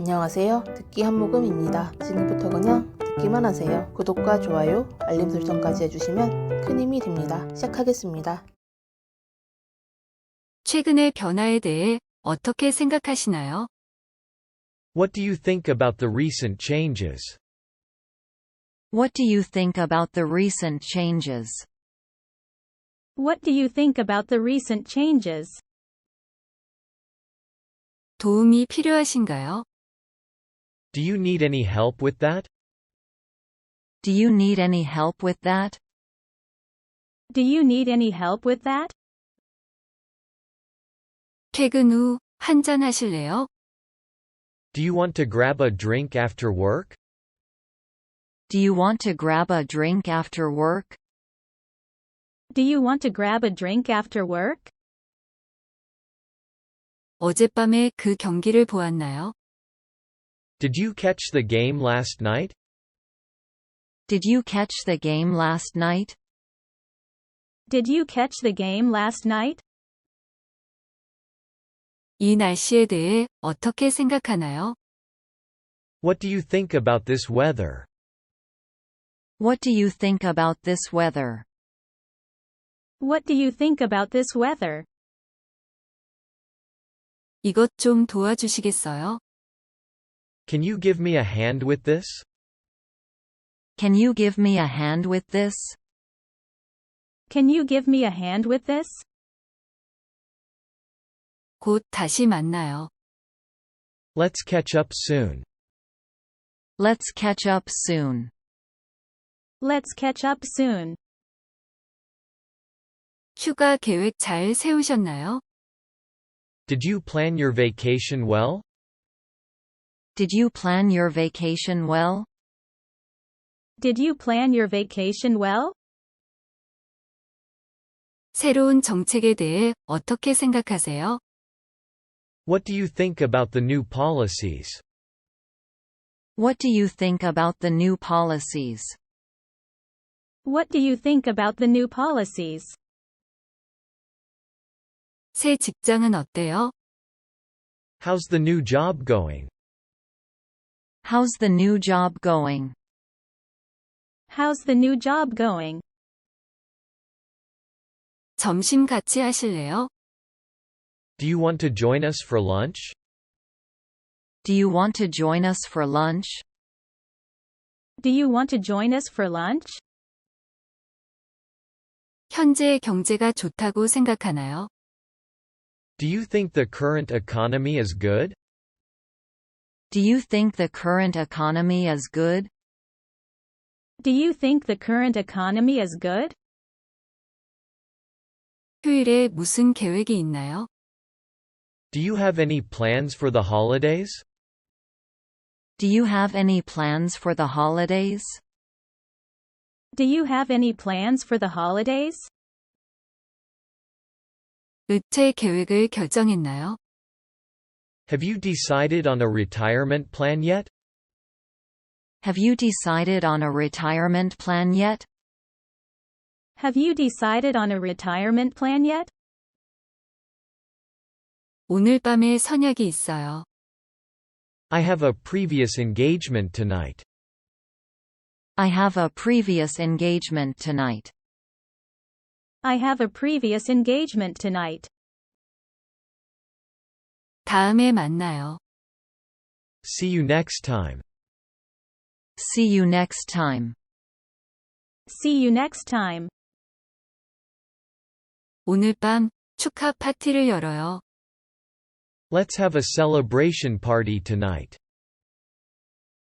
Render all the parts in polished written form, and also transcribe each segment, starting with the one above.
안녕하세요. 듣기한모금입니다. 지금부터 그냥 듣기만 하세요. 구독과 좋아요, 알림 설정까지 해주시면 큰 힘이 됩니다. 시작하겠습니다. 최근의 변화에 대해 어떻게 생각하시나요? What do you think about the recent changes? What do you think about the recent changes? What do you think about the recent changes? 도움이 필요하신가요? Do you need any help with that? Do you need any help with that? Do you need any help with that? 퇴근 후 한잔 하실래요? Do you want to grab a drink after work? Do you want to grab a drink after work? Do you want to grab a drink after work? 어젯밤에 그 경기를 보았나요? Did you catch the game last night? Did you catch the game last night? Did you catch the game last night? 이 날씨에 대해 어떻게 생각하나요? What do you think about this weather? What do you think about this weather? What do you think about this weather? 이것 좀 도와주시겠어요? Can you give me a hand with this? Can you give me a hand with this? Can you give me a hand with this? 곧 다시 만나요. Let's catch up soon. Let's catch up soon. Let's catch up soon. 휴가 계획 잘 세우셨나요? Did you plan your vacation well? Did you plan your vacation well? Did you plan your vacation well? 새로운 정책에 대해 어떻게 생각하세요? What do you think about the new policies? What do you think about the new policies? What do you think about the new policies? 새 직장은 어때요? How's the new job going? How's the new job going? How's the new job going? 점심 같이 하실래요? Do you want to join us for lunch? Do you want to join us for lunch? Do you want to join us for lunch? 현재의 경제가 좋다고 생각하나요? Do you think the current economy is good? Do you think the current economy is good? Do you think the current economy is good? 휴일에 무슨 계획이 있나요? Do you have any plans for the holidays? Do you have any plans for the holidays? Do you have any plans for the holidays? 은퇴 계획을 결정했나요? Have you decided on a retirement plan yet? Have you decided on a retirement plan yet? Have you decided on a retirement plan yet? 오늘 밤에 선약이 있어요. I have a previous engagement tonight. I have a previous engagement tonight. I have a previous engagement tonight. 다음에 만나요. See you next time. See you next time. See you next time. 오늘 밤 축하 파티를 열어요. Let's have a celebration party tonight.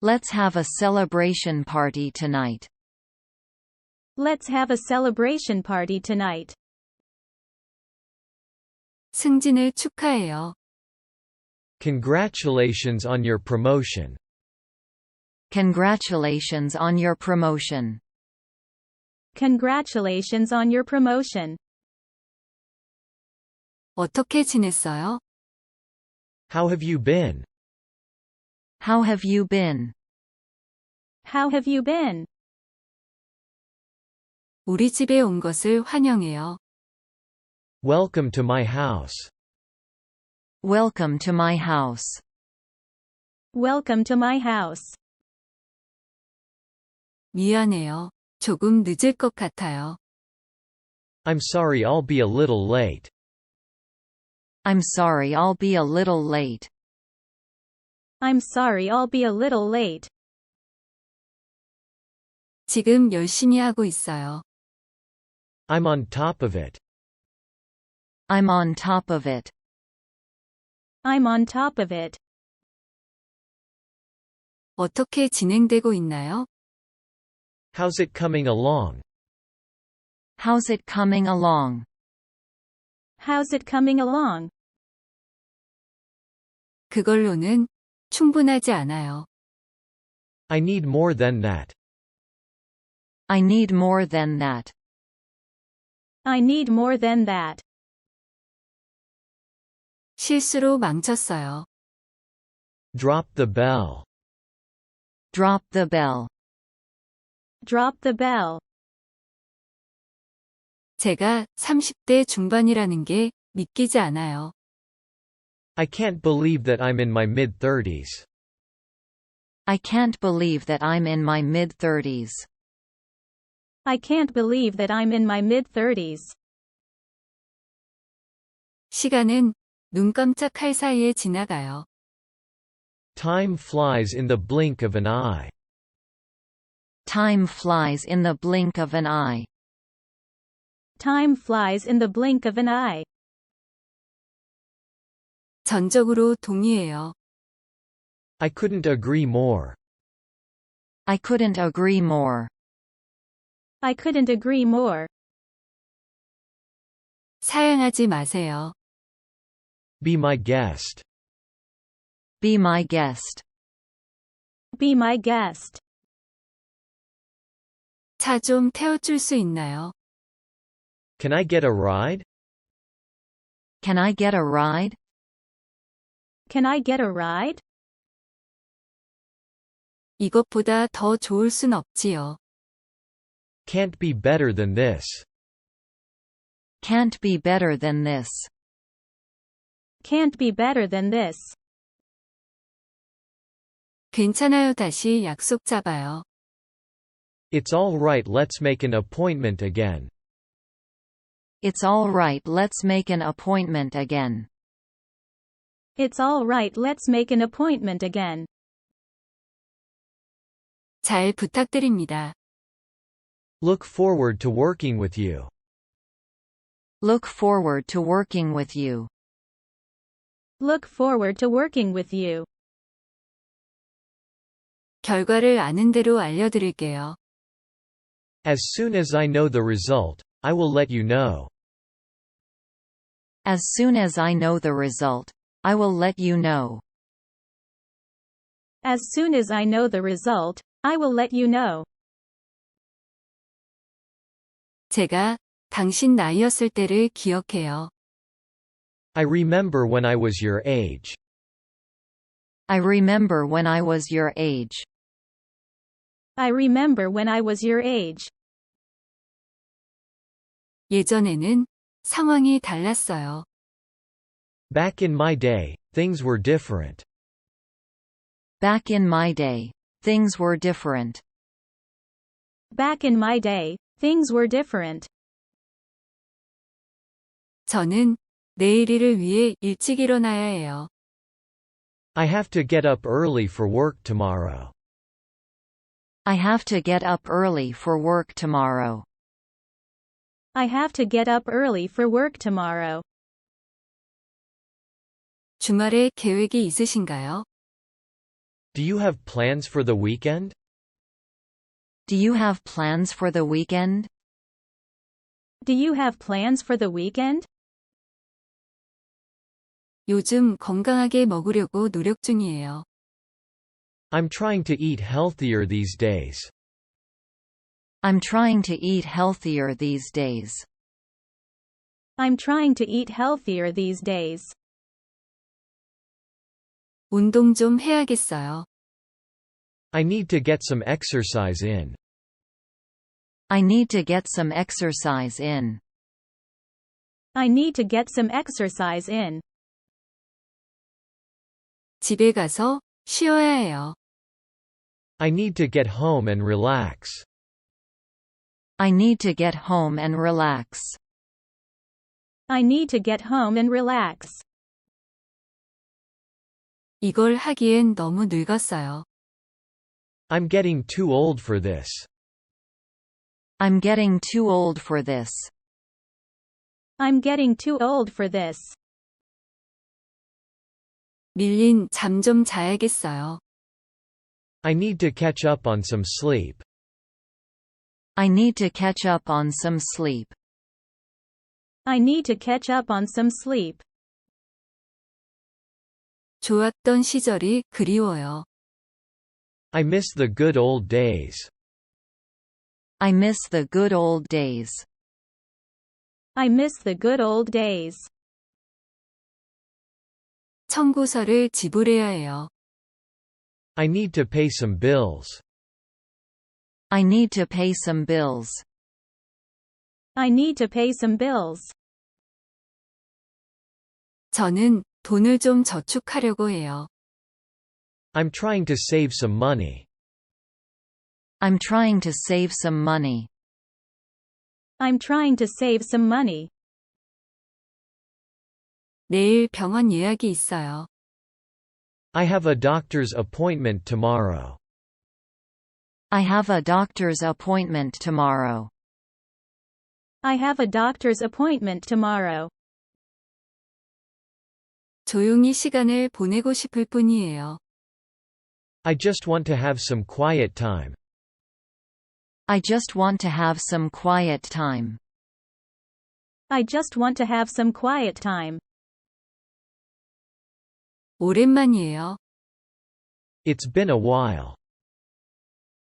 Let's have a celebration party tonight. Let's have a celebration party tonight. 승진을 축하해요. Congratulations on your promotion. Congratulations on your promotion. Congratulations on your promotion. 어떻게 지냈어요? How have you been? How have you been? How have you been? 우리 집에 온 것을 환영해요. Welcome to my house. Welcome to my house. Welcome to my house. 미안해요. 조금 늦을 것 같아요. I'm sorry, I'll be a little late. I'm sorry, I'll be a little late. I'm sorry, I'll be a little late. 지금 열심히 하고 있어요. I'm on top of it. I'm on top of it. I'm on top of it. 어떻게 진행되고 있나요? How's it coming along? How's it coming along? How's it coming along? 그걸로는 충분하지 않아요. I need more than that. I need more than that. I need more than that. 실수로 망쳤어요. Drop the bell. Drop the bell. Drop the bell. 제가 30대 중반이라는 게 믿기지 않아요. I can't believe that I'm in my mid-30s. I can't believe that I'm in my mid-30s. I can't believe that I'm in my mid-30s. 시간은 눈 깜짝할 사이에 지나가요. Time flies in the blink of an eye. Time flies in the blink of an eye. Time flies in the blink of an eye. 전적으로 동의해요. I couldn't agree more. I couldn't agree more. I couldn't agree more. 사양하지 마세요. Be my guest. Be my guest. Be my guest. 차 좀 태워줄 수 있나요? Can I get a ride? Can I get a ride? Can I get a ride? 이것보다 더 좋을 순 없지요. Can't be better than this. Can't be better than this. Can't be better than this. 괜찮아요. 다시 약속 잡아요. It's all right, let's make an appointment again. It's all right, let's make an appointment again. It's all right, let's make an appointment again. 잘 부탁드립니다. Look forward to working with you. Look forward to working with you. Look forward to working with you. 결과를 아는 대로 알려드릴게요. As soon as I know the result, I will let you know. As soon as I know the result, I will let you know. As soon as I know the result, I will let you know. 제가 당신 나이였을 때를 기억해요. I remember when I was your age. I remember when I was your age. I remember when I was your age. 예전에는 상황이 달랐어요. Back in my day, things were different. Back in my day, things were different. Back in my day, things were different. 저는 내일 일을 위해 일찍 일어나야 해요. I have to get up early for work tomorrow. I have to get up early for work tomorrow. I have to get up early for work tomorrow. 주말에 계획이 있으신가요? Do you have plans for the weekend? Do you have plans for the weekend? Do you have plans for the weekend? 요즘 건강하게 먹으려고 노력 중이에요. I'm trying to eat healthier these days. I'm trying to eat healthier these days. I'm trying to eat healthier these days. 운동 좀 해야겠어요. I need to get some exercise in. I need to get some exercise in. I need to get some exercise in. 집에 가서 쉬어야 해요. I need to get home and relax. I need to get home and relax. I need to get home and relax. 이걸 하기엔 너무 늙었어요. I'm getting too old for this. I'm getting too old for this. I'm getting too old for this. 밀린 잠 좀 자야겠어요. I need to catch up on some sleep. I need to catch up on some sleep. I need to catch up on some sleep. 좋았던 시절이 그리워요. I miss the good old days. I miss the good old days. I miss the good old days. 청구서를 지불해야 해요. I need to pay some bills. I need to pay some bills. I need to pay some bills. 저는 돈을 좀 저축하려고 해요. I'm trying to save some money. I'm trying to save some money. I'm trying to save some money. 내일 병원 예약이 있어요. I have a doctor's appointment tomorrow. I have a doctor's appointment tomorrow. I have a doctor's appointment tomorrow. 조용히 시간을 보내고 싶을 뿐이에요. I just want to have some quiet time. I just want to have some quiet time. I just want to have some quiet time. 오랜만이에요. It's been a while.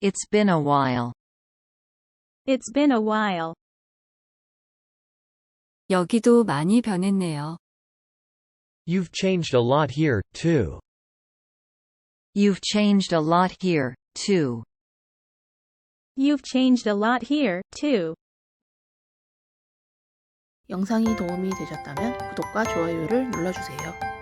It's been a while. It's been a while. 여기도 많이 변했네요. You've changed a lot here, too. You've changed a lot here, too. You've changed a lot here, too. 영상이 도움이 되셨다면 구독과 좋아요를 눌러주세요.